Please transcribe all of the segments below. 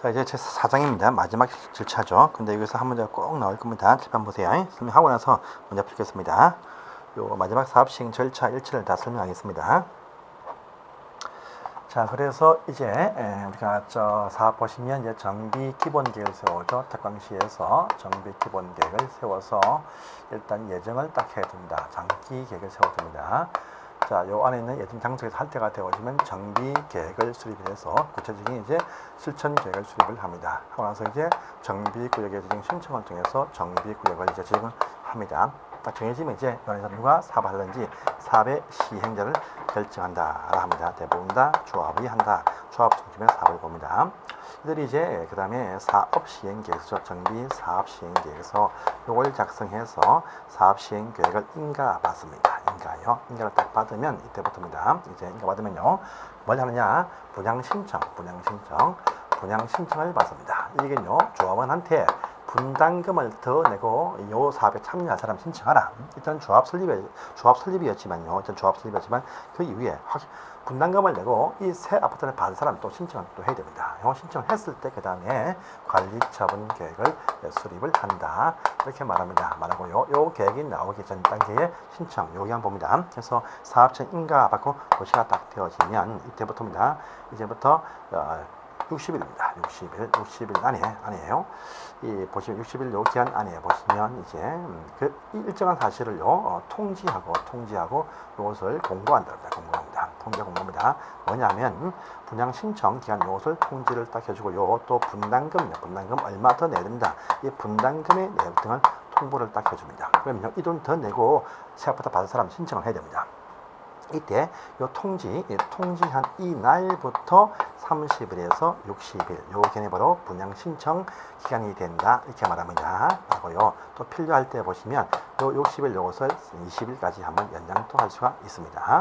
자, 이제 제 4장입니다. 마지막 절차죠. 근데 여기서 한 문제가 꼭 나올 겁니다. 칠판 보세요. 설명하고 나서 문제 풀겠습니다. 요 마지막 사업 시행 절차 일치를 다 설명하겠습니다. 자, 그래서 이제 우리가 사업 보시면 이제 정비 기본 계획을 세우죠. 특강시에서 정비 기본 계획을 세워서 일단 예정을 딱 해야 됩니다. 장기 계획을 세워야 됩니다. 자, 요 안에 있는 예정 장소에서 할 때가 되어지면 정비 계획을 수립해서 구체적인 이제 실천 계획을 수립을 합니다. 하고 나서 이제 정비 구역의 지정 신청을 통해서 정비 구역을 이제 지정을 합니다. 딱 정해지면 이제 여기서 누가 사업을 하든지 사업의 시행자를 결정한다 합니다. 대부분 다 조합이 한다. 조합 중심의 사업을 봅니다. 이들이 이제 그 다음에 사업 시행 계획서, 정비 사업 시행 계획서 요걸 작성해서 사업 시행 계획을 인가받습니다. 인가요. 인가를 딱 받으면 이때부터입니다. 이제 인가 받으면요, 뭘 하느냐? 분양 신청을 받습니다. 이게요, 조합원한테 분담금을 더 내고 요 사업에 참여할 사람 신청하라. 일단 조합 설립이었지만요. 그 이후에 분담금을 내고 이 새 아파트를 받은 사람 또 신청을 또 해야 됩니다. 요 신청을 했을 때 그 다음에 관리처분 계획을 수립을 한다. 이렇게 말하고요. 요 계획이 나오기 전 단계에 신청 요기 한번 봅니다. 그래서 사업체 인가 받고 도시가 딱 되어지면 이때부터입니다. 이제부터 60일입니다. 60일 안에요. 이 보시면 60일 요 기한 안에 보시면 이제 그 일정한 사실을요 통지하고 이것을 공고한다. 공고합니다. 뭐냐면 분양 신청 기간 요것을 통지를 딱 해주고요. 또 분담금 얼마 더 내야 된다. 이 분담금의 내역 등을 통보를 딱 해줍니다. 그러면 이 돈 더 내고 새 아파트 받을 사람 신청을 해야 됩니다. 이때 요 통지한 이 날부터 30일에서 60일 요 견해 바로 분양 신청 기간이 된다. 이렇게 말합니다. 하고요. 또 필요할 때 보시면 요 60일 요것을 20일까지 한번 연장 또 할 수가 있습니다.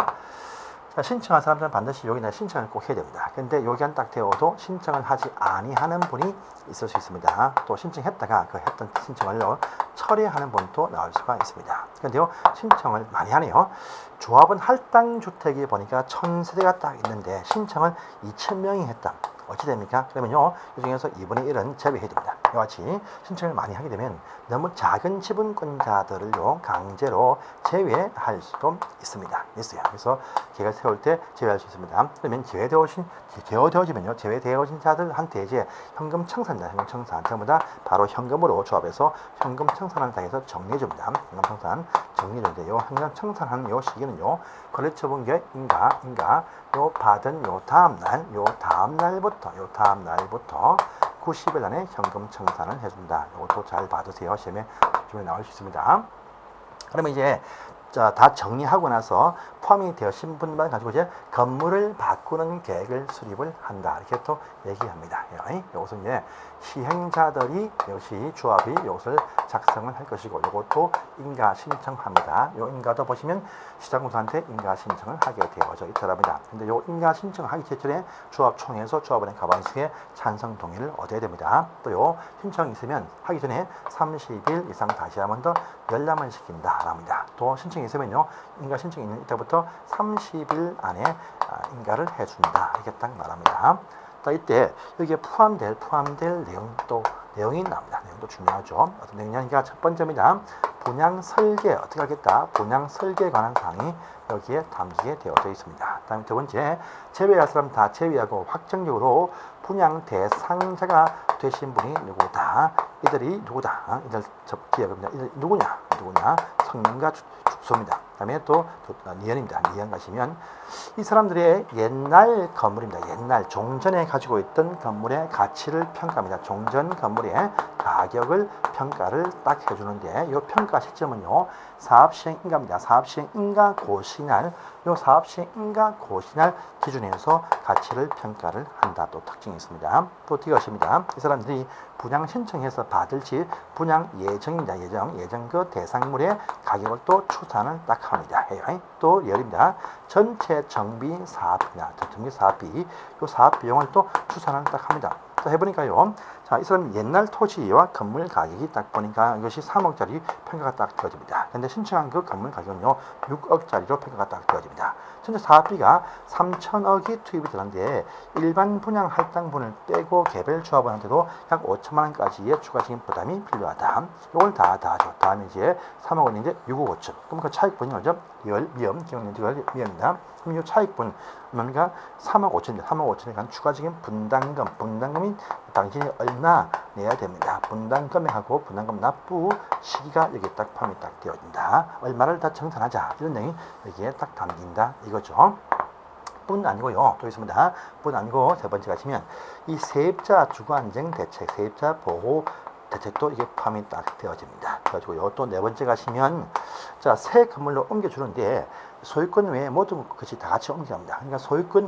자, 신청한 사람들은 반드시 여기다 신청을 꼭 해야 됩니다. 근데 요 기간 딱 되어도 신청을 하지 아니하는 분이 있을 수 있습니다. 또 신청했다가 그 했던 신청을요 철회하는 분도 나올 수가 있습니다. 그런데요, 신청을 많이 하네요. 조합은 할당 주택이 보니까 1000세대가 딱 있는데 신청을 2000명이 했다. 어찌 됩니까? 그러면요, 이 중에서 2분의 1은 제외해야 됩니다. 이와 같이 신청을 많이 하게 되면 너무 작은 지분권자들을요 강제로 제외할 수도 있습니다. 그래서 계획을 세울 때 제외할 수 있습니다. 그러면 제외되어지면 자들한테 이제 현금 청산입니다. 전부 다 바로 현금으로 조합해서 현금 청산을 당해서 정리해줍니다. 현금 청산 정리해주는데요. 현금 청산하는 요 시기는요, 거래처분 계획 인가 요 받은 요 다음 날부터 90일 안에 현금 청산을 해준다. 이것도 잘 봐두세요. 시험에 나올 수 있습니다. 그러면 이제 다 정리하고 나서 포함이 되어진 분만 가지고 이제 건물을 바꾸는 계획을 수립을 한다. 이렇게 또 얘기합니다. 이것은 이제 시행자들이 역시 조합이 이것을 작성을 할 것이고, 이것도 인가 신청합니다. 이 인가도 보시면 시장공사한테 인가 신청을 하게 되어져 있더랍니다. 근데 이 인가 신청을 하기 전에 조합총회에서 조합원의 과반수의 찬성 동의를 얻어야 됩니다. 또 이 신청이 있으면 하기 전에 30일 이상 다시 한번 더 열람을 시킨다. 합니다. 또 신청이 있으면요, 인가 신청이 있는 이때부터 30일 안에 인가를 해준다. 이렇게 딱 말합니다. 이때 여기에 포함될 내용이 나옵니다. 내용도 중요하죠. 어떤 내용이냐니까 첫 번째입니다. 분양 설계 어떻게 하겠다. 분양 설계에 관한 사항이 여기에 담기게 되어져 있습니다. 다음 두 번째, 제외할 사람 다 제외하고 확정적으로 분양 대상자가 되신 분이 누구다. 이들이 누구다. 이들 기억입니다. 이들 누구냐. 성명과 주소입니다. 다음에 또 니은입니다. 니은 가시면 이 사람들의 옛날 건물입니다. 옛날 종전에 가지고 있던 건물의 가치를 평가합니다. 종전 건물의 가격을 평가를 딱 해주는데 이 평가 시점은요, 사업시행인가입니다. 사업시행인가 고시날, 이 사업시행인가 고시날 기준에서 가치를 평가를 한다. 또 특징이 있습니다. 또 이것입니다. 이 사람들이 분양 신청해서 받을 집 분양 예정입니다. 예정 그 대상물의 가격을 또 추산을 딱 합니다. 또 예입니다. 전체 정비 사업비입니다. 정비 사업비, 이 사업 비용을 또 추산을 딱 합니다. 해보니까요, 자, 이 사람 옛날 토지와 건물 가격이 딱 보니까 이것이 3억짜리 평가가 딱 되어집니다. 근데 신청한 그 건물 가격은요 6억짜리로 평가가 딱 되어집니다. 현재 사업비가 3천억이 투입이 되는데 일반 분양 할당분을 빼고 개별 조합원한테도 약 5천만 원까지의 추가적인 부담이 필요하다. 이걸 다 하죠. 다음에 이제 3억 원인데 6억 5천. 그럼 그 차익분이 뭐죠? 리얼 미엄, 기억력 리얼 미엄입니다. 그럼 이 차익분 뭡니까? 3억 5천인데 3억 5천에 관한 추가적인 분담금이 당신이 얼마 내야 됩니다. 분담 금액하고 분담금 납부 시기가 여기에 딱 포함이 딱 되어진다. 얼마를 다 정산하자 이런 내용이 여기에 딱 담긴다 이거죠. 뿐 아니고요. 또 있습니다. 뿐 아니고 세 번째 가시면 이 세입자 주거안정 대책, 세입자 보호 대책도 이게 포함이 딱 되어집니다. 그래가지고요. 또 네 번째 가시면 자, 새 건물로 옮겨주는데 소유권 외에 모든 것이 다 같이 옮겨갑니다. 그러니까 소유권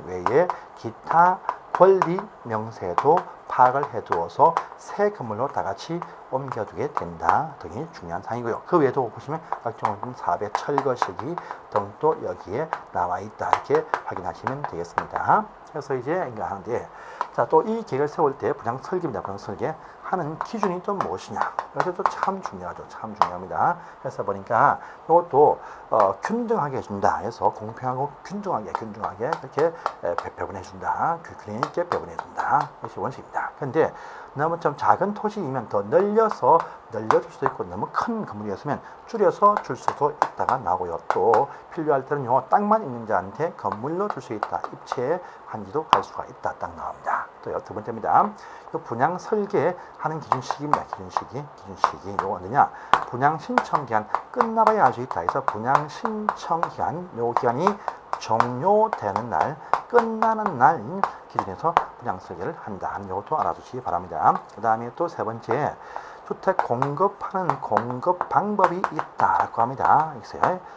외에 기타 권리 명세도 파악을 해두어서 새 건물로 다 같이 옮겨두게 된다 등이 중요한 사항이고요. 그 외에도 보시면 각종 사업의 철거 시기 등도 여기에 나와 있다 이렇게 확인하시면 되겠습니다. 그래서 이제 이거 하는데 자, 또 이 계획을 세울 때 분양 설계입니다. 분양 설계 하는 기준이 또 무엇이냐? 이것도 참 중요하죠. 참 중요합니다. 그래서 보니까 이것도 균등하게 해준다. 해서 공평하고 균등하게 이렇게 배분해준다. 균형 있게 배분해준다. 이것이 원칙입니다. 그런데 너무 좀 작은 토지이면 더 늘려줄 수도 있고 너무 큰 건물이었으면 줄여서 줄 수도 있다가 나오고요. 또 필요할 때는요 땅만 있는 자한테 건물로 줄 수 있다. 입체 한지도 갈 수가 있다. 딱 나옵니다. 또 두 번째입니다. 분양 설계하는 기준 시기입니다. 기준 시기 이거 어느냐? 분양 신청 기한 끝나봐야 알 수 있다. 그래서 분양 신청 기한 요 기간이 종료되는 날, 끝나는 날 기준에서 분양 설계를 한다 하는 것도 알아두시기 바랍니다. 그 다음에 또 세 번째, 주택 공급하는 공급 방법이 있다라고 합니다.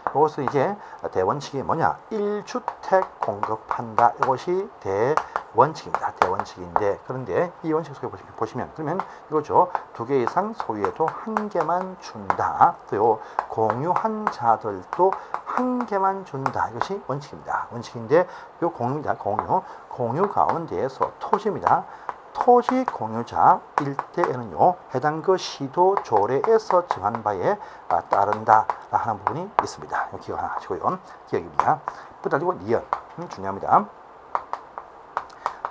이것은 이제 대원칙이 뭐냐? 1주택 공급한다. 이것이 대원칙입니다. 대원칙인데 그런데 이 원칙 속에 보시면 그러면 이거죠. 2개 이상 소유해도 1개만 준다. 또 공유한 자들도 1개만 준다. 이것이 원칙입니다. 원칙인데 요 공유입니다. 공유 가운데에서 토지입니다. 토지 공유자일 때에는요 해당 그 시도 조례에서 정한 바에 따른다 하는 부분이 있습니다. 기억 하나 하시고요. 기억입니다. 그리고 니은 중요합니다.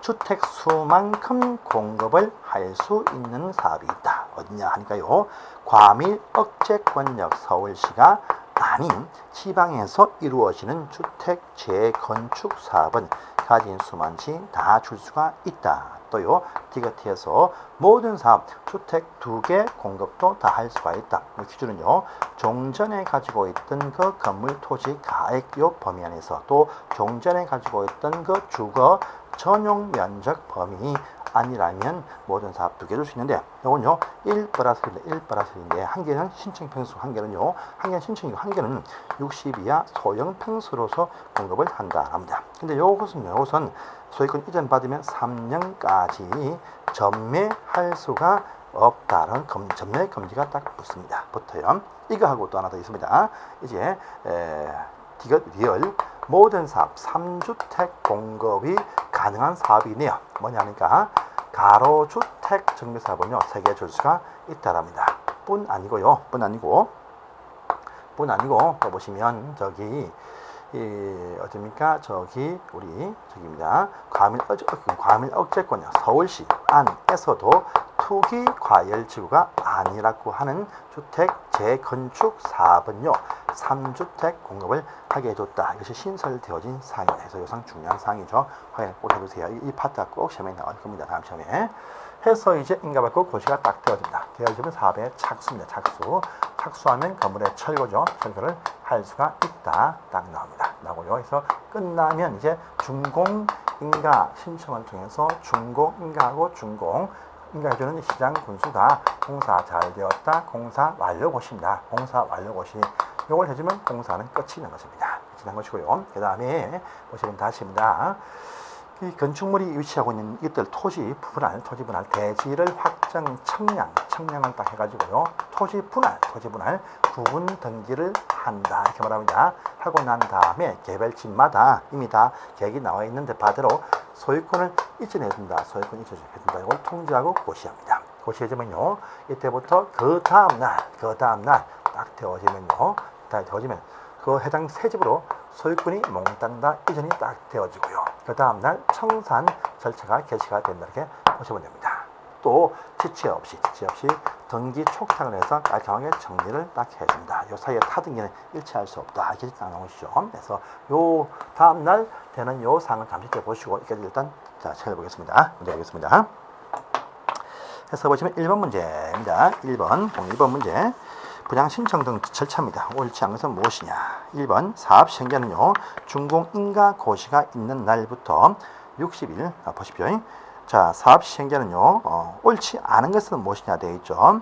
주택 수만큼 공급을 할 수 있는 사업이 있다. 어디냐 하니까요. 과밀 억제권역 서울시가 아닌 지방에서 이루어지는 주택 재건축 사업은 가진 수만치 다 줄 수가 있다. 또요, 디귿에서 모든 사업, 주택 2개 공급도 다 할 수가 있다. 이 기준은요, 종전에 가지고 있던 그 건물 토지 가액요 범위 안에서 또 종전에 가지고 있던 그 주거 전용 면적 범위 아니라면 모든 사업 2개 줄 수 있는데 이건요 1+1인데 한 개는 신청 평수, 한 개는요 한 개는 신청이고 한 개는 60 이하 소형 평수로서 공급을 한다 합니다. 근데 요것은 소유권 이전 받으면 3년까지 전매할 수가 없다는 전매 금지가 딱 붙어요. 이거하고 또 하나 더 있습니다. 이제 디귿 리얼 모든 사업 3주택 공급이 가능한 사업이 있네요. 뭐냐니까 가로주택 정비사업은요 3개 줄 수가 있다랍니다. 뿐 아니고 또 보시면 저기 어딥니까? 저기입니다. 과밀 억제권이요. 서울시 안에서도 투기 과열 지구가 아니라고 하는 주택 재건축 사업은요 3주택 공급을 하게 해줬다. 이것이 신설되어진 사항이다. 그래서 요상 중요한 사항이죠. 확인을 꼭 해두세요. 이 파트가 꼭 시험에 나올 겁니다. 다음 시험에. 해서 이제 인가받고 고시가 딱 되어집니다. 되어지면 사업의 착수입니다. 착수하면 건물의 철거죠. 철거를 할 수가 있다. 딱 나옵니다. 나오고요. 그래서 끝나면 이제 준공인가 신청을 통해서 준공인가하고 인가해주는 시장 군수가 공사 잘 되었다. 공사 완료 고시입니다. 공사 완료 고시. 이걸 해주면 공사는 끝이 난 것입니다. 끝이 난 것이고요. 그 다음에 보시면 다시입니다. 이 건축물이 위치하고 있는 이것들 토지 분할, 대지를 확정, 청량을 딱 해가지고요. 토지 분할, 구분 등기를 한다. 이렇게 말합니다. 하고 난 다음에 개별지마다 이미 다 계획이 나와 있는데 바대로 소유권을 이전해준다. 이걸 통지하고 고시합니다. 고시해주면요. 이때부터 그 다음날 딱 되어지면요. 그 해당 새집으로 소유권이 몽땅 이전이 딱 되어지고요. 그 다음날 청산 절차가 개시가 된다. 이렇게 보시면 됩니다. 또 지체 없이 등기 촉탁을 해서 깔끔하게 정리를 딱 해준다. 요 사이에 타등기는 일치할 수 없다. 이렇게 딱 나오시죠. 그래서 요 다음날 되는 요 사항을 잠시 보시고 여기까지 일단 자 찾아보겠습니다. 문제 보겠습니다. 해서 보시면 1번 문제입니다. 1번 문제. 분양 신청 등 절차입니다. 옳지 않은 것은 무엇이냐? 1번 사업 시행자는요. 준공 인가 고시가 있는 날부터 60일 보십시오. 자, 사업 시행자는요. 옳지 않은 것은 무엇이냐 되어 있죠.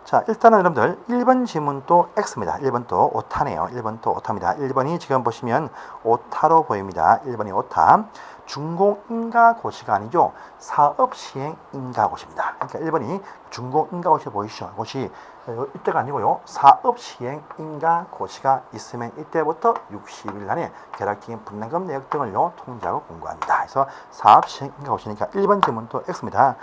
자, 일단은 여러분들 1번 지문도 X입니다. 1번도 오타네요. 1번도 오타입니다. 1번이 지금 보시면 오타로 보입니다. 1번이 오타. 준공 인가 고시가 아니죠. 사업 시행 인가 고시입니다. 그러니까 1번이 준공 인가 고시 보이시죠? 고시 이때가 아니고요. 사업 시행 인가 고시가 있으면 이때부터 60일 안에 계약기간 분담금 내역 등을요 통지하고 공고한다. 그래서 사업 시행 인가 고시니까 1번 지문도 X입니다.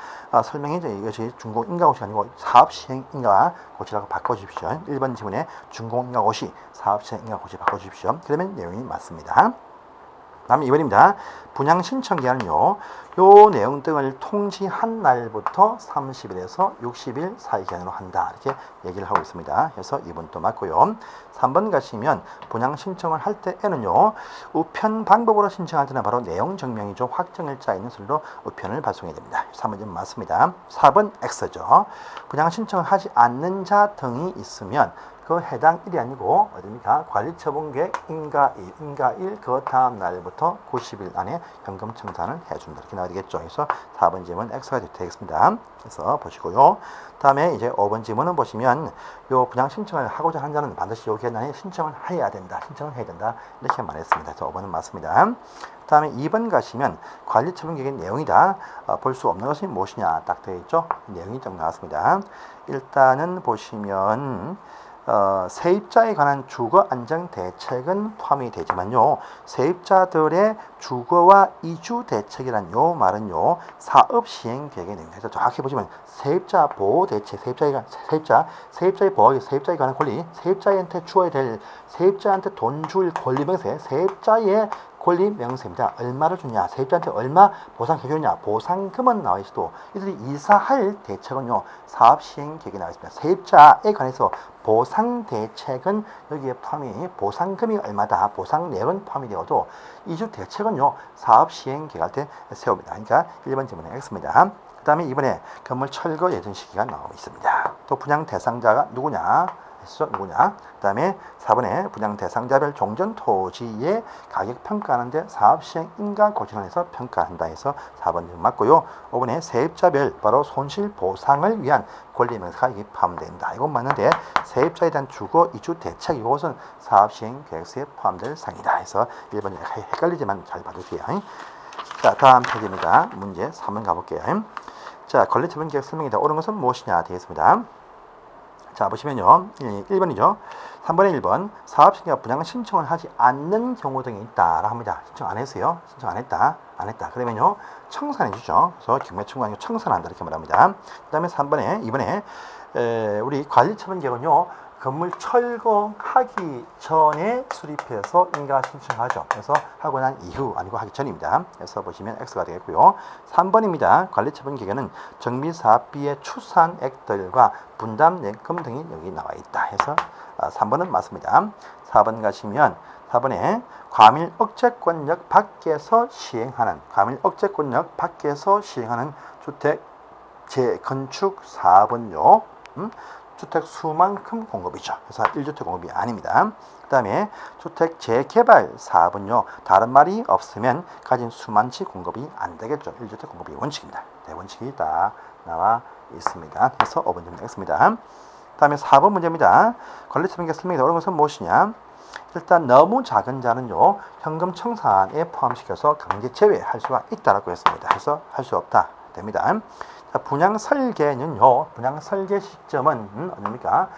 설명이 이것이 준공 인가 고시가 아니고 사업 시행 인가 고시라고 바꿔주십시오. 1번 지문에 준공 인가 고시, 사업 시행 인가 고시 바꿔주십시오. 그러면 내용이 맞습니다. 다음 2번입니다. 분양 신청 기한은요. 요 내용 등을 통지한 날부터 30일에서 60일 사이 기한으로 한다. 이렇게 얘기를 하고 있습니다. 그래서 2번도 맞고요. 3번 가시면 분양 신청을 할 때에는요. 우편 방법으로 신청할 때는 바로 내용 증명이죠. 확정일자 있는 서류로 우편을 발송해야 됩니다. 3번은 맞습니다. 4번 X죠. 분양 신청을 하지 않는 자 등이 있으면 그 해당 일이 아니고 어디입니까? 관리처분계획 인가일 그 다음 날부터 90일 안에 현금 청산을 해준다. 이렇게 나와야 되겠죠. 그래서 4번 질문 X가 되겠습니다. 그래서 보시고요. 다음에 이제 5번 질문은 보시면 요 분양 신청을 하고자 하는 자는 반드시 요 기간 안에 신청을 해야 된다. 이렇게 말했습니다. 그래서 5번은 맞습니다. 다음에 2번 가시면 관리처분계획의 내용이다. 볼 수 없는 것이 무엇이냐 딱 되어 있죠. 내용이 좀 나왔습니다. 일단은 보시면 세입자에 관한 주거 안정 대책은 포함이 되지만요. 세입자들의 주거와 이주 대책이란 요 말은요. 사업 시행 계획의 내용에서 정확히 보시면 세입자 보호 대책, 세입자의 보호, 세입자에 관한 권리, 세입자한테 주어야 될 세입자한테 돈 줄 권리 명세, 세입자의 권리 명세입니다. 얼마를 주냐, 세입자한테 얼마 보상해 주냐, 보상금은 나와 있어도 이들이 이사할 대책은요. 사업 시행 계획에 나와 있습니다. 세입자에 관해서 보상 대책은 여기에 포함이 보상금이 얼마다, 보상 내역은 포함이 되어도 이주 대책은요. 사업 시행 계획할 때 세웁니다. 그러니까 1번 질문은 X입니다. 그 다음에 이번에 건물 철거 예정 시기가 나오고 있습니다. 또 분양 대상자가 누구냐? 그 다음에 4번에 분양 대상자별 종전 토지의 가격 평가하는데 사업 시행 인가 고지를 해서 평가한다 해서 4번 맞고요. 5번에 세입자별 바로 손실 보상을 위한 권리 명세가 이게 포함된다. 이건 맞는데 세입자에 대한 주거 이주 대책 이것은 사업 시행 계획서에 포함될 사항이다. 해서 1번 헷갈리지만 잘 봐주세요. 자, 다음 페이지입니다. 문제 3번 가볼게요. 자, 권리처분 계획 설명이다. 옳은 것은 무엇이냐 되겠습니다. 자, 보시면요. 1번이죠. 3번에 1번. 사업시행자가 분양 신청을 하지 않는 경우 등이 있다라고 합니다. 신청 안 했어요. 신청 안 했다. 그러면요. 청산해 주죠. 그래서 경매 청구하는 청산한다. 이렇게 말합니다. 그 다음에 3번에, 2번에, 우리 관리처분 계획은요. 건물 철거하기 전에 수립해서 인가 신청하죠. 그래서 하고 난 이후 아니고 하기 전입니다. 그래서 보시면 X가 되겠고요. 3번입니다. 관리처분 계획에는 정비사업비의 추산액들과 분담내금 등이 여기 나와 있다. 해서 3번은 맞습니다. 4번 가시면 4번에 과밀 억제권역 밖에서 시행하는 주택 재건축 사업은요. 주택 수만큼 공급이죠. 그래서 1주택 공급이 아닙니다. 그 다음에 주택 재개발 사업은요. 다른 말이 없으면 가진 수만치 공급이 안 되겠죠. 1주택 공급이 원칙입니다. 대원칙이 다 나와 있습니다. 그래서 5번 정도 했습니다. 그 다음에 4번 문제입니다. 관리처분계획 설명이 어려운 것은 무엇이냐? 일단 너무 작은 자는요, 현금 청산에 포함시켜서 강제 제외할 수가 있다라고 했습니다. 그래서 할 수 없다 됩니다. 자, 분양 설계는요, 분양 설계 시점은 어딥니까?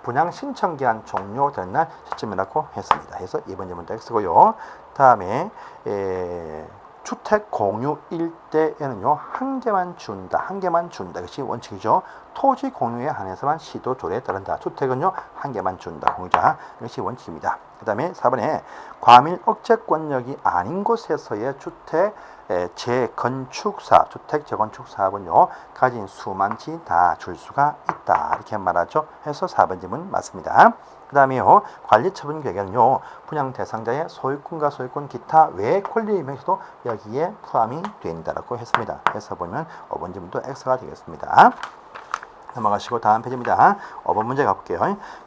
분양 신청 기한 종료된 날 시점이라고 했습니다. 그래서 이번 질문도 X고요. 다음에 주택 공유 일대에는요, 한 개만 준다. 한 개만 준다. 이것이 원칙이죠. 토지 공유에 한해서만 시도 조례에 따른다. 주택은요, 한 개만 준다. 공유자. 이것이 원칙입니다. 그 다음에 4번에 과밀 억제권력이 아닌 곳에서의 주택 재건축사, 주택 재건축 사업은요, 가진 수만치 다 줄 수가 있다. 이렇게 말하죠. 해서 4번 질문 맞습니다. 그 다음에요, 관리처분 계획은요, 분양 대상자의 소유권과 소유권 기타 외 권리 명시도 여기에 포함이 된다라고 했습니다. 그래서 보면 5번 질문도 X가 되겠습니다. 넘어가시고 다음 페이지입니다. 5번 문제 가볼게요.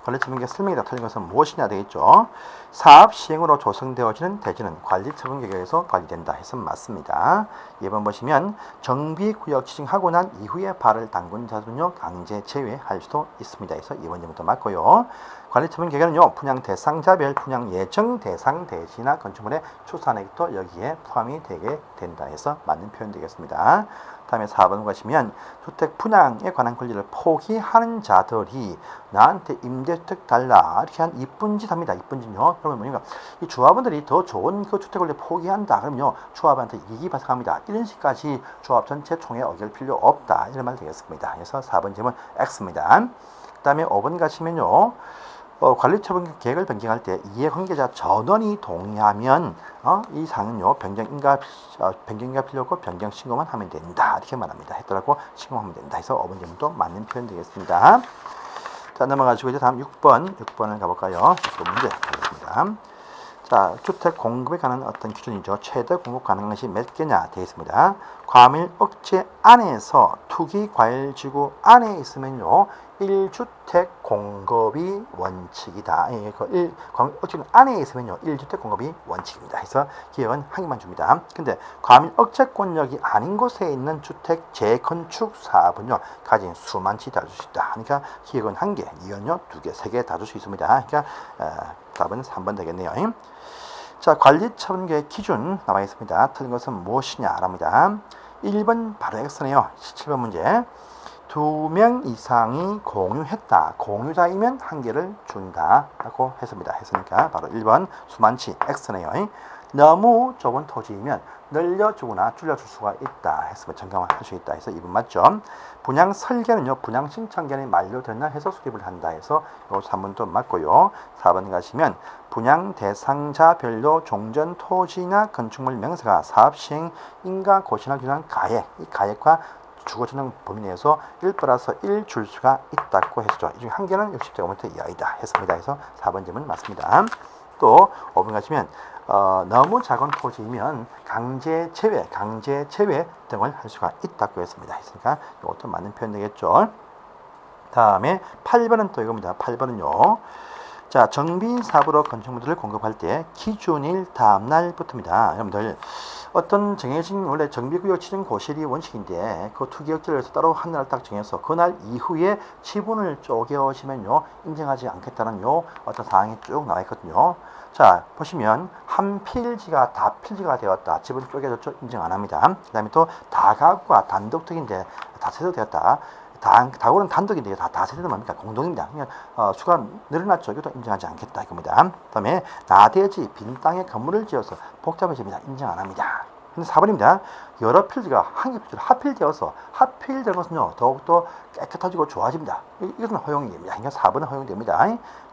관리처분계획 설명이 틀린 것은 무엇이냐 되겠죠. 사업 시행으로 조성되어지는 대지는 관리처분계획에서 관리된다 해서 맞습니다. 2번 보시면 정비구역 지정하고 난 이후에 발을 담근 자들은요, 강제 제외할 수도 있습니다. 그래서 2번 질문도 맞고요. 관리처분계획은요, 분양 대상자별 분양 예정 대상 대지나 건축물의 추산액도 여기에 포함이 되게 된다 해서 맞는 표현 되겠습니다. 다음에 4번 가시면 주택 분양에 관한 권리를 포기하는 자들이 나한테 임대주택 달라 이렇게 한 이쁜 짓 합니다. 이쁜 짓요. 그러면 뭐냐면 이 조합원들이 더 좋은 그 주택 권리를 포기한다. 그러면요, 조합한테 이익이 발생합니다. 이런 식까지 조합 전체 총회 어길 필요 없다. 이런 말 되겠습니다. 그래서 4번 질문 X입니다. 그 다음에 5번 가시면요, 관리처분 계획을 변경할 때 이해관계자 전원이 동의하면 이 사항은요, 변경인가 필요 없고 변경 신고만 하면 된다 이렇게 말합니다. 했더라고 신고하면 된다 해서 5번 질문도 맞는 표현 되겠습니다. 자, 넘어가시고 이제 다음 6번을 가볼까요? 6번 문제 가겠습니다. 자, 주택 공급에 관한 어떤 기준이죠. 최대 공급 가능한 것이 몇 개냐 되어 있습니다. 과밀 억제 안에서 투기 과일 지구 안에 있으면요, 1주택 공급이 원칙이다. 억제는 안에 있으면요, 1주택 공급이 원칙입니다. 그래서 기획은 한 개만 줍니다. 근데 과밀 억제권력이 아닌 곳에 있는 주택 재건축 사업은요, 가진 수만치 다 줄 수 있다. 그러니까 기획은 한 개, 이건요, 두 개, 세 개 다 줄 수 있습니다. 그러니까 답은 3번 되겠네요. 자, 관리처분계획 기준 나와 있습니다. 틀린 것은 무엇이냐 합니다. 1번 바로 X네요. 17번 문제. 2명 이상이 공유했다. 공유자이면 한 개를 준다 라고 했습니다. 했으니까 바로 1번 수만치 X네요. 너무 좁은 토지이면 늘려주거나 줄여줄 수가 있다 했으면 정강할 수 있다 해서 2번 맞죠. 분양 설계는요, 분양 신청 기한이 만료된 날 해서 수립을 한다 해서 요 3번도 맞고요. 4번 가시면 분양 대상자별로 종전 토지나 건축물 명세가 사업 시행 인가 고시나 규정한 가액, 이 가액과 주거전용 범위 내에서 1+1 줄 수가 있다고 했죠. 이 중에 한 개는 60제곱미터 이하이다 했습니다. 해서 4번 질문 맞습니다. 또 5번 가시면 너무 작은 토지이면 강제 제외 등을 할 수가 있다고 했습니다. 했으니까 이것도 맞는 표현 되겠죠. 다음에 8번은 또 이겁니다. 8번은요. 자, 정비 사업으로 건축물들을 공급할 때 기준일 다음날부터입니다. 여러분들 어떤 정해진 원래 정비구역 지정 고실이 원칙인데 그 투기역지를 따로 한 날 딱 정해서 그날 이후에 지분을 쪼개시면요, 인정하지 않겠다는 어떤 사항이 쭉 나와 있거든요. 자, 보시면 한 필지가 다 필지가 되었다. 지분 쪼개졌죠? 인정 안 합니다. 그 다음에 또 다가구가 단독특인데 다세대 되었다. 다구는 단독인데 다세대는 뭡니까? 공동입니다. 그러니까 수가 늘어났죠. 이것도 인정하지 않겠다 이겁니다. 그 다음에 나대지 빈 땅에 건물을 지어서 복잡해집니다. 인정 안 합니다. 근데 4번입니다. 여러 필지가 한 개 필지로 합필되어서 합필된 것은요, 더욱더 깨끗해지고 좋아집니다. 이것은 허용이 됩니다. 그러니까 4번은 허용됩니다.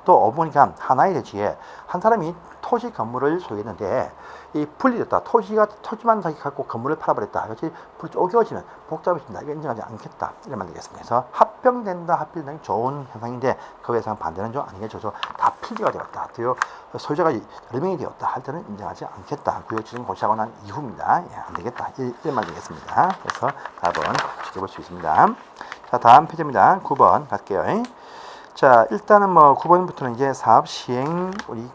또 5번이니까 하나의 대지에 한 사람이 토지 건물을 소유했는데 이 분리됐다. 토지만 자기 갖고 건물을 팔아버렸다. 이것이 쪼개어지면 복잡해진다. 이거 인정하지 않겠다. 이런 말 되겠습니다. 그래서 합병된다, 합필된다 좋은 현상인데 그에 대한 반대는 좀 아니겠죠. 다 필지가 되었다. 소유자가 여러 명이 되었다 할 때는 인정하지 않겠다. 구역지정 고시하고 난 이후입니다. 예, 안 되겠다. 이런 말 되겠습니다. 그래서 답은 지켜볼 수 있습니다. 자, 다음 페이지입니다. 9번 갈게요. 자, 일단은 9번부터는 이제 사업 시행 우리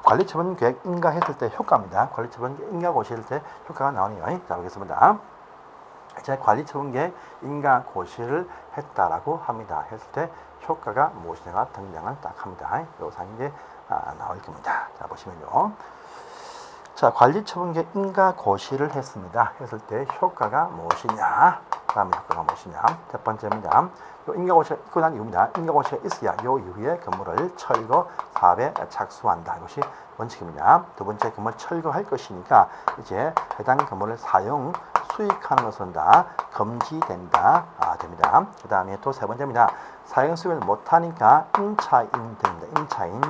관리처분 계획 인가했을 때 효과입니다. 관리처분 인가 고시할 때 효과가 나오네요. 자, 보겠습니다. 이제 관리처분 계획 인가 고시를 했다라고 합니다. 했을 때 효과가 무엇이냐가 등장을 딱 합니다. 요 상이 이제 나올 겁니다. 자, 보시면요. 자, 관리처분계 인가고시를 했습니다. 했을 때 효과가 무엇이냐? 다음에 효과가 무엇이냐? 첫 번째입니다. 요 인가고시가 있고 난 이유입니다. 인가고시가 있어야 요 이후에 건물을 철거 사업에 착수한다. 이것이 원칙입니다. 두 번째, 건물 철거할 것이니까 이제 해당 건물을 사용 수익하는 것은 다 금지된다. 됩니다. 그 다음에 또 세 번째입니다. 사용 수익을 못하니까 임차인 등입니다. 임차인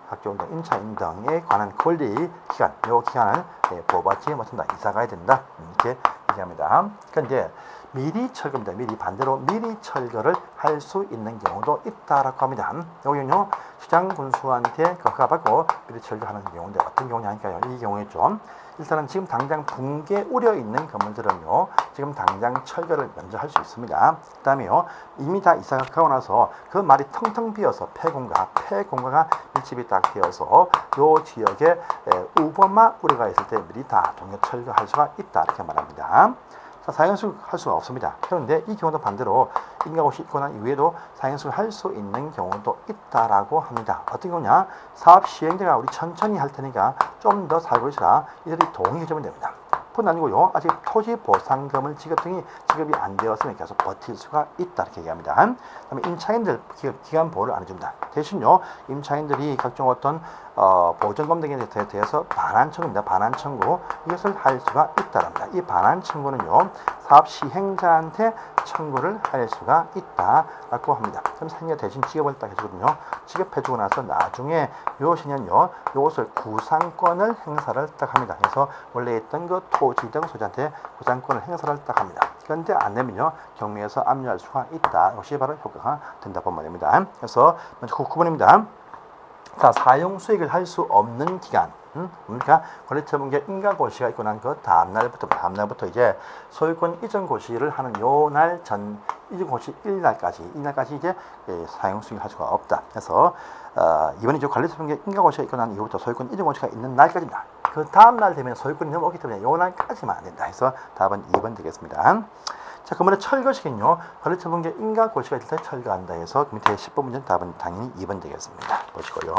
각종 임차인 등에 관한 권리 기간, 요 기간을 보호받지 못한다. 이사 가야 된다. 이렇게 얘기합니다. 그런데 미리 철거입니다. 미리 철거를 할 수 있는 경우도 있다라고 합니다. 여기는요, 시장 군수한테 허가받고 미리 철거하는 경우인데 어떤 경우냐니까요. 이 경우에 좀 일단은 지금 당장 붕괴 우려 있는 건물들은요, 지금 당장 철거를 먼저 할 수 있습니다. 그 다음에요, 이미 다 이사가 가고 나서 그 말이 텅텅 비어서 폐공가가 밀집이 딱 되어서 요 지역에 우범화 우려가 있을 때 미리 다 동력 철거할 수가 있다. 이렇게 말합니다. 자, 사용수익 할 수가 없습니다. 그런데 이 경우도 반대로 인가고시 있고 난 이후에도 사용수익 할 수 있는 경우도 있다라고 합니다. 어떤 경우냐? 사업 시행자가 우리 천천히 할 테니까 좀 더 살고 있으라 이들이 동의해주면 됩니다. 뿐 아니고요, 아직 토지 보상금을 지급이 안 되었으면 계속 버틸 수가 있다 이렇게 얘기합니다. 그다음에 임차인들 기간 보호를 안 해줍니다. 대신요, 임차인들이 각종 어떤 보전금 등에 대해서 반환 청구입니다. 반환 청구 이것을 할 수가 있다랍니다. 이 반환 청구는요, 사업 시행자한테 청구를 할 수가 있다라고 합니다. 그럼 상인이 대신 지급을 딱 해주거든요. 지급해주고 나서 나중에 요시는요, 요것을 구상권을 행사를 딱 합니다. 그래서 원래 있던 그 토지 등 소지한테 구상권을 행사를 딱 합니다. 그런데 안 되면요, 경매에서 압류할 수가 있다. 이것이 바로 효과가 된다고 말입니다. 그래서 먼저 9번입니다. 자, 사용 수익을 할 수 없는 기간. 그러니까 관리처분계 인가고시가 있고 난 그 다음날부터 이제 소유권 이전 고시를 하는 요 날 전 이전 고시 이날까지 이제 사용 수익을 할 수가 없다. 그래서 이번에 이제 관리처분계 인가고시가 있고 난 이후부터 소유권 이전 고시가 있는 날까지입니다. 그 다음날 되면 소유권이 넘어오기 때문에 요 날까지만 안 된다. 해서 답은 2번 되겠습니다. 자, 그러면 철거시킨요, 관리처분계 인가고시가 있을 때 철거한다 해서 그 밑에 10번 문제는 답은 당연히 2번 되겠습니다. 보시고요.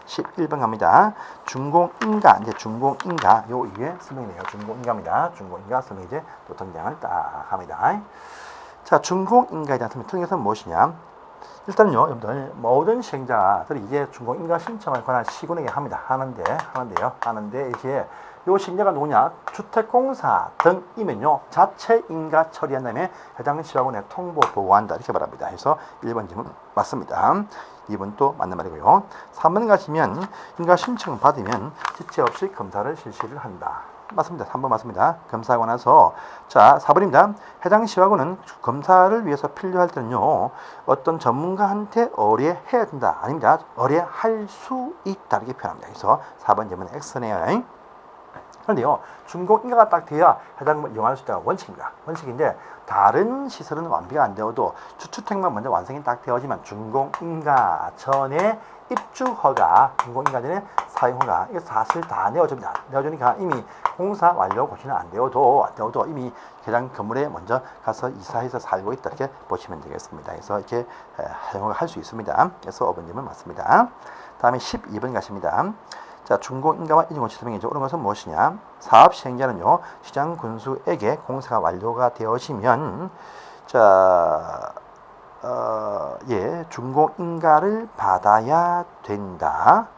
11번 갑니다. 준공인가, 이제 준공인가, 요 위에 설명이네요. 준공인가입니다. 준공인가 설명이 이제 또 등장을 딱 합니다. 자, 준공인가에 대한 설명, 특징은 무엇이냐? 일단은요, 여러분들, 모든 시행자들이 이제 준공인가 신청을 관한 시군에게 하는데, 이제 요 시행자가 누구냐? 주택공사 등이면요, 자체 인가 처리한 다음에 해당 시각원에 통보 보고한다. 이렇게 말합니다. 그래서 1번 질문 맞습니다. 2번 또 맞는 말이고요. 3번 가시면 인가 신청 받으면 지체 없이 검사를 실시를 한다. 맞습니다. 3번 맞습니다. 검사하고 나서, 자, 4번입니다. 해당 시각원은 검사를 위해서 필요할 때는요, 어떤 전문가한테 의뢰해야 된다. 아닙니다. 의뢰할 수 있다. 이렇게 표현합니다. 그래서 4번 질문은 X네요. 그런데요, 준공인가가 딱 돼야 해당 이용할 수 있다가 원칙입니다. 원칙인데, 다른 시설은 완비가 안 되어도 주주택만 먼저 완성이 딱 되어지만 준공인가 전에 입주허가, 준공인가 전에 사용허가, 이거 사실 다 내어줍니다. 내어주니까 이미 공사 완료 고시는 안 되어도 이미 해당 건물에 먼저 가서 이사해서 살고 있다. 이렇게 보시면 되겠습니다. 그래서 이렇게 사용을 할 수 있습니다. 그래서 5번님은 맞습니다. 다음에 12번 가십니다. 자, 준공인가와 이전고시 설명이죠. 그런 것은 무엇이냐? 사업 시행자는요, 시장 군수에게 공사가 완료가 되어지면, 자, 준공인가를 받아야 된다.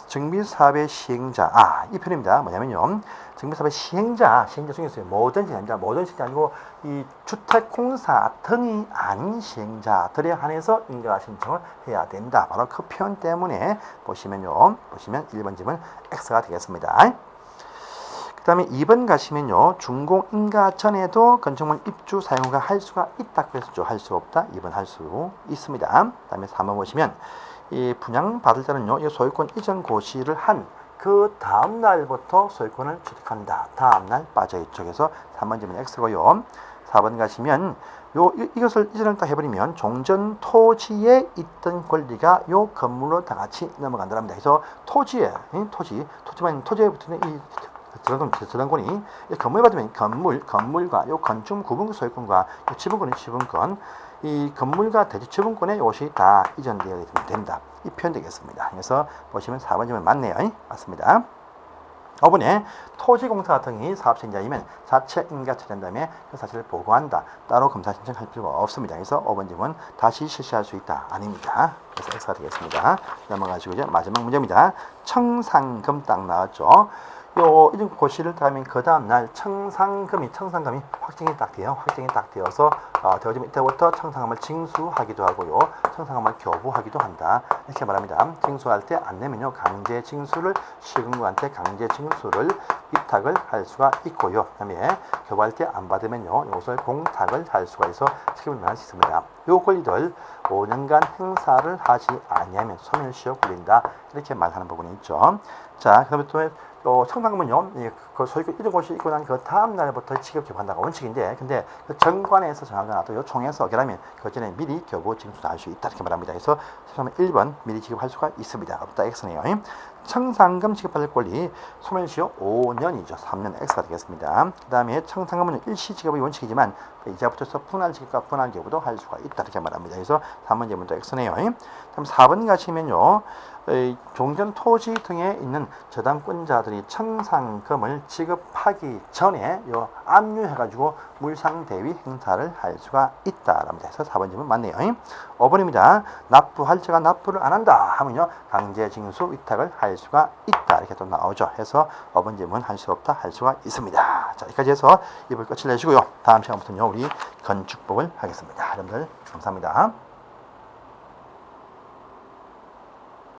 정비사업의 시행자, 이 표현입니다. 뭐냐면요, 정비사업의 시행자 중에서 모든 시행자 아니고 이 주택공사 등이 아닌 시행자들에 한해서 인가 신청을 해야 된다. 바로 그 표현 때문에 보시면 1번 질문 X가 되겠습니다. 그 다음에 2번 가시면요, 준공인가 전에도 건축물 입주 사용가 할 수가 있다. 그랬었죠. 할 수 없다. 2번 할 수 있습니다. 그 다음에 3번 보시면 이 분양받을 때는요, 이 소유권 이전 고시를 한 그 다음 날부터 소유권을 취득한다. 다음 날 빠져있죠. 그래서 3번 질문 X고요. 4번 가시면 이것을 이전을 딱 해버리면 종전 토지에 있던 권리가 요 건물로 다 같이 넘어간다랍니다. 그래서 토지에 붙는 이 저당권이 건물 받으면 건물과 요 건축 구분권 소유권과 요 지분권이 지분권, 이 건물과 대지 지분권의 요것이 다 이전되어야 됩니다. 이 표현 되겠습니다. 그래서 보시면 4번 질문 맞네요. 맞습니다. 5번에 토지공사 같은 경우 사업시행자이면 자체 인가처리한 다음에 그 사실을 보고한다. 따로 검사 신청할 필요가 없습니다. 그래서 5번 질문 다시 실시할 수 있다. 아닙니다. 그래서 X가 되겠습니다. 넘어가시고 이제 마지막 문제입니다. 청산금 딱 나왔죠. 요 이런 고시를 하면 그 다음날 청산금이 확정이 딱 돼요. 확정이 딱 되어서 되어지면 이때부터 청산금을 징수하기도 하고요. 청산금을 교부하기도 한다. 이렇게 말합니다. 징수할 때 안 내면요. 강제 징수를 시군구한테 강제 징수를 위탁을 할 수가 있고요. 그다음에 교부할 때 안 받으면요. 이것을 공탁을 할 수가 있어 책임을 할 수 있습니다. 요 권리들 5년간 행사를 하지 아니하면 소멸시효 걸린다. 이렇게 말하는 부분이 있죠. 자, 그다음에 또 청산금은요, 그 소유권 이전 고시 있고 난 그 다음 날부터 지급 교부한다가 원칙인데, 근데 그 정관에서 정하거나 또 요 총에서 어결하면 그 전에 미리 교부 징수도 할 수 있다 이렇게 말합니다. 그래서 1번 미리 지급할 수가 있습니다. 없다 X네요. 청산금 지급받을 권리 소멸시효 5년이죠. 3년 X가 되겠습니다. 그 다음에 청산금은 일시 지급이 원칙이지만 이자 붙여서 분할 지급과 분할 교부도 할 수가 있다 이렇게 말합니다. 그래서 3번 질문도 X네요. 그럼 4번 가시면요. 종전 토지 등에 있는 저당권자들이 청산금을 지급하기 전에 요 압류해가지고 물상대위 행사를 할 수가 있다랍니다. 그래서 4번 질문 맞네요. 5번입니다. 납부할자가 납부를 안 한다 하면요 강제징수 위탁을 할 수가 있다 이렇게 또 나오죠. 해서 5번 질문 할 수 없다 할 수가 있습니다. 자, 여기까지 해서 이번 끝을 내시고요. 다음 시간부터는요 우리 건축법을 하겠습니다. 여러분들 감사합니다.